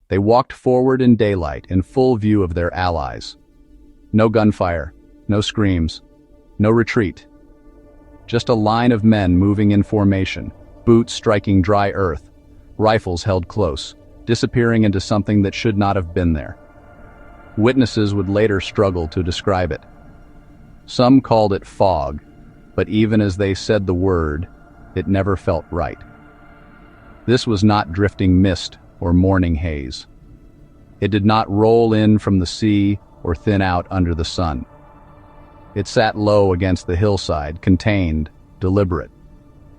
They walked forward in daylight, in full view of their allies. No gunfire, no screams, no retreat. Just a line of men moving in formation, boots striking dry earth, rifles held close, disappearing into something that should not have been there. Witnesses would later struggle to describe it. Some called it fog, but even as they said the word, it never felt right. This was not drifting mist or morning haze. It did not roll in from the sea or thin out under the sun. It sat low against the hillside, contained, deliberate,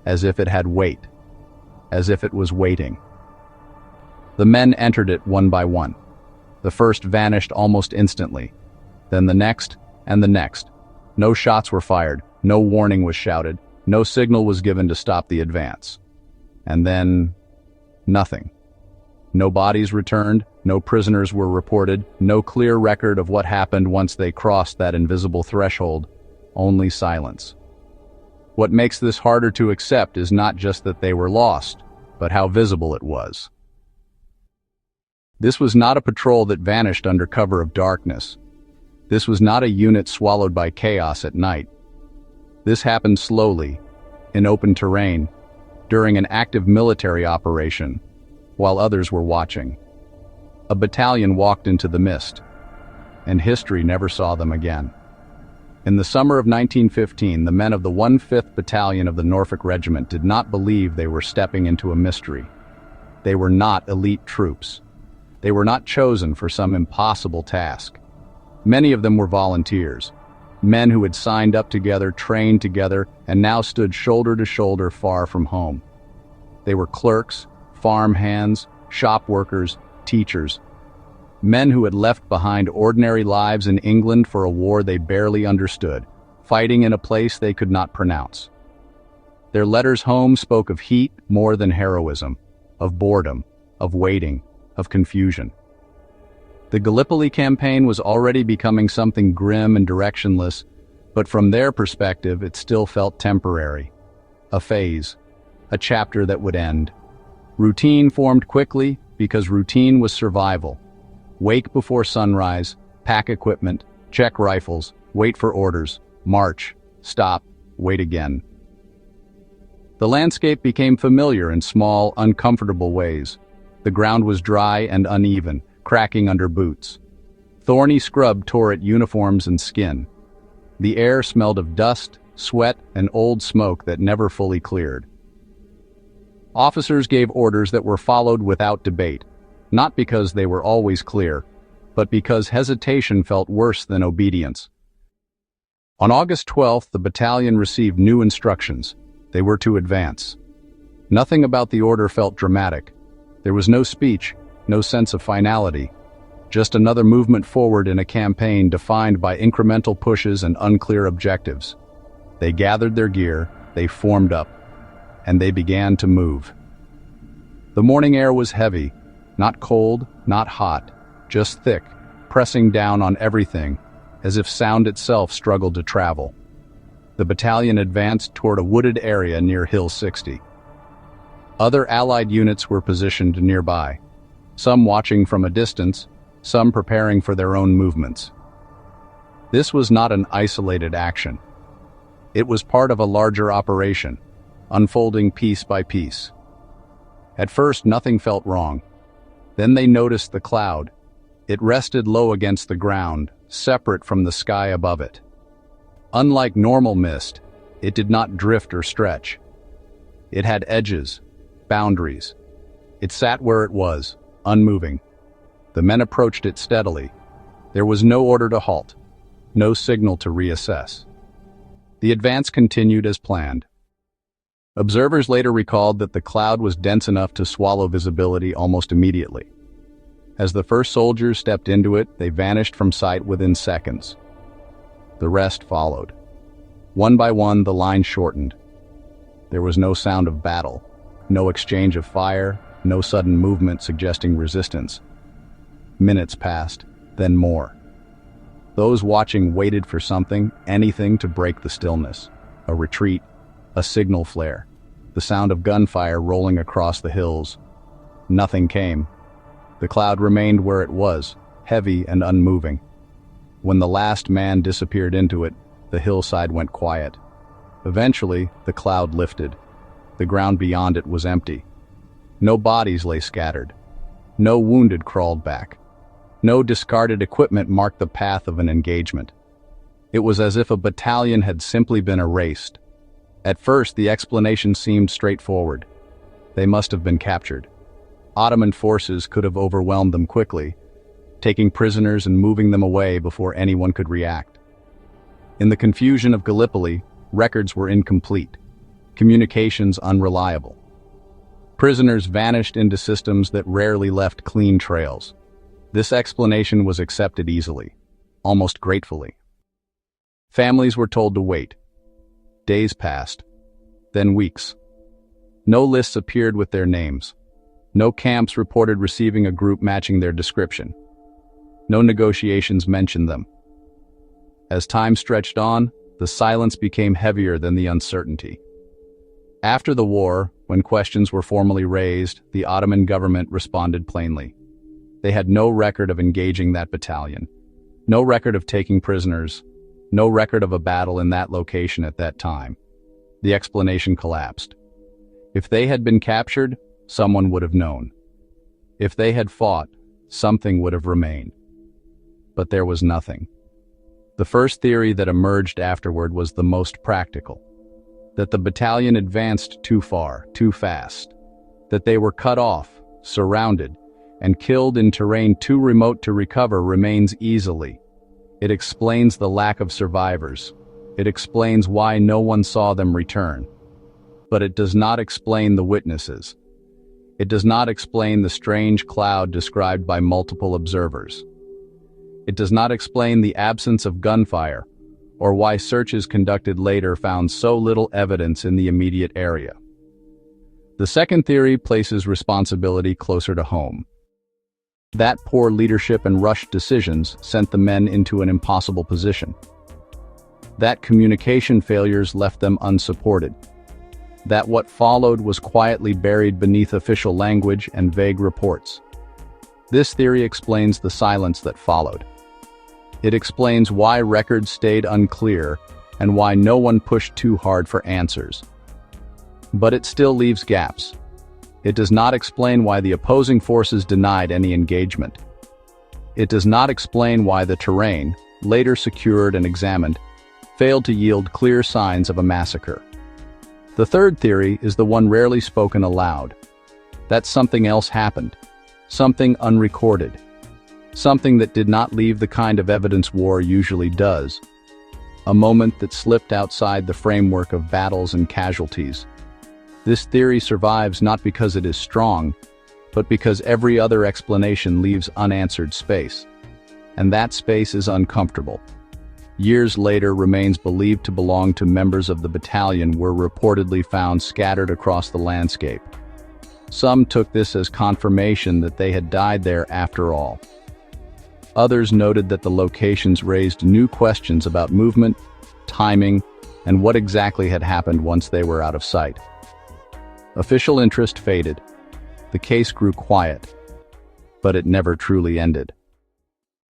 as if it had weight, as if it was waiting. The men entered it one by one. The first vanished almost instantly, then the next and the next. No shots were fired, no warning was shouted, no signal was given to stop the advance. And then, nothing. No bodies returned, no prisoners were reported, no clear record of what happened once they crossed that invisible threshold, only silence. What makes this harder to accept is not just that they were lost, but how visible it was. This was not a patrol that vanished under cover of darkness. This was not a unit swallowed by chaos at night. This happened slowly, in open terrain, during an active military operation, while others were watching. A battalion walked into the mist, and history never saw them again. In the summer of 1915, the men of the 1/5th Battalion of the Norfolk Regiment did not believe they were stepping into a mystery. They were not elite troops. They were not chosen for some impossible task. Many of them were volunteers, men who had signed up together, trained together, and now stood shoulder to shoulder far from home. They were clerks, farm hands, shop workers, teachers, men who had left behind ordinary lives in England for a war they barely understood, fighting in a place they could not pronounce. Their letters home spoke of heat more than heroism, of boredom, of waiting, of confusion. The Gallipoli campaign was already becoming something grim and directionless, but from their perspective it still felt temporary. A phase, a chapter that would end. Routine formed quickly because routine was survival. Wake before sunrise, pack equipment, check rifles, wait for orders, march, stop, wait again. The landscape became familiar in small, uncomfortable ways. The ground was dry and uneven, cracking under boots. Thorny scrub tore at uniforms and skin. The air smelled of dust, sweat, and old smoke that never fully cleared. Officers gave orders that were followed without debate, not because they were always clear, but because hesitation felt worse than obedience. On August 12th, the battalion received new instructions. They were to advance. Nothing about the order felt dramatic. There was no speech, no sense of finality, just another movement forward in a campaign defined by incremental pushes and unclear objectives. They gathered their gear, they formed up, and they began to move. The morning air was heavy, not cold, not hot, just thick, pressing down on everything, as if sound itself struggled to travel. The battalion advanced toward a wooded area near Hill 60. Other Allied units were positioned nearby, some watching from a distance, some preparing for their own movements. This was not an isolated action. It was part of a larger operation, unfolding piece by piece. At first, nothing felt wrong. Then they noticed the cloud. It rested low against the ground, separate from the sky above it. Unlike normal mist, it did not drift or stretch. It had edges, boundaries. It sat where it was, unmoving. The men approached it steadily. There was no order to halt, no signal to reassess. The advance continued as planned. Observers later recalled that the cloud was dense enough to swallow visibility almost immediately. As the first soldiers stepped into it, they vanished from sight within seconds. The rest followed. One by one, the line shortened. There was no sound of battle, no exchange of fire, no sudden movement suggesting resistance. Minutes passed, then more. Those watching waited for something, anything to break the stillness. A retreat, a signal flare, the sound of gunfire rolling across the hills. Nothing came. The cloud remained where it was, heavy and unmoving. When the last man disappeared into it, the hillside went quiet. Eventually, the cloud lifted. The ground beyond it was empty. No bodies lay scattered. No wounded crawled back. No discarded equipment marked the path of an engagement. It was as if a battalion had simply been erased. At first, the explanation seemed straightforward. They must have been captured. Ottoman forces could have overwhelmed them quickly, taking prisoners and moving them away before anyone could react. In the confusion of Gallipoli, records were incomplete, communications unreliable. Prisoners vanished into systems that rarely left clean trails. This explanation was accepted easily, almost gratefully. Families were told to wait. Days passed, then weeks. No lists appeared with their names. No camps reported receiving a group matching their description. No negotiations mentioned them. As time stretched on, the silence became heavier than the uncertainty. After the war, when questions were formally raised, the Ottoman government responded plainly. They had no record of engaging that battalion, no record of taking prisoners, no record of a battle in that location at that time. The explanation collapsed. If they had been captured, someone would have known. If they had fought, something would have remained. But there was nothing. The first theory that emerged afterward was the most practical. That the battalion advanced too far, too fast. That they were cut off, surrounded, and killed in terrain too remote to recover remains easily. It explains the lack of survivors. It explains why no one saw them return. But it does not explain the witnesses. It does not explain the strange cloud described by multiple observers. It does not explain the absence of gunfire, or why searches conducted later found so little evidence in the immediate area. The second theory places responsibility closer to home. That poor leadership and rushed decisions sent the men into an impossible position. That communication failures left them unsupported. That what followed was quietly buried beneath official language and vague reports. This theory explains the silence that followed. It explains why records stayed unclear and why no one pushed too hard for answers. But it still leaves gaps. It does not explain why the opposing forces denied any engagement. It does not explain why the terrain, later secured and examined, failed to yield clear signs of a massacre. The third theory is the one rarely spoken aloud. That something else happened, something unrecorded, something that did not leave the kind of evidence war usually does, a moment that slipped outside the framework of battles and casualties. This theory survives not because it is strong, but because every other explanation leaves unanswered space. And that space is uncomfortable. Years later, remains believed to belong to members of the battalion were reportedly found scattered across the landscape. Some took this as confirmation that they had died there after all. Others noted that the locations raised new questions about movement, timing, and what exactly had happened once they were out of sight. Official interest faded. The case grew quiet, but it never truly ended.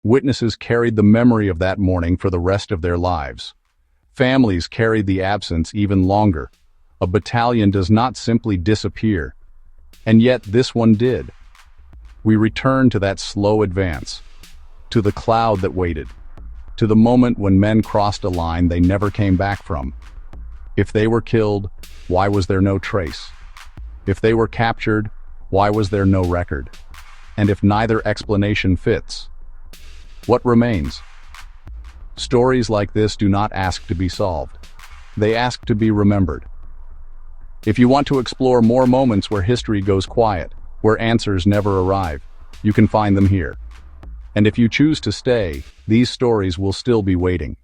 Witnesses carried the memory of that morning for the rest of their lives. Families carried the absence even longer. A battalion does not simply disappear, and yet this one did. We return to that slow advance, to the cloud that waited, to the moment when men crossed a line they never came back from. If they were killed, why was there no trace? If they were captured, why was there no record? And if neither explanation fits, what remains? Stories like this do not ask to be solved. They ask to be remembered. If you want to explore more moments where history goes quiet, where answers never arrive, you can find them here. And if you choose to stay, these stories will still be waiting.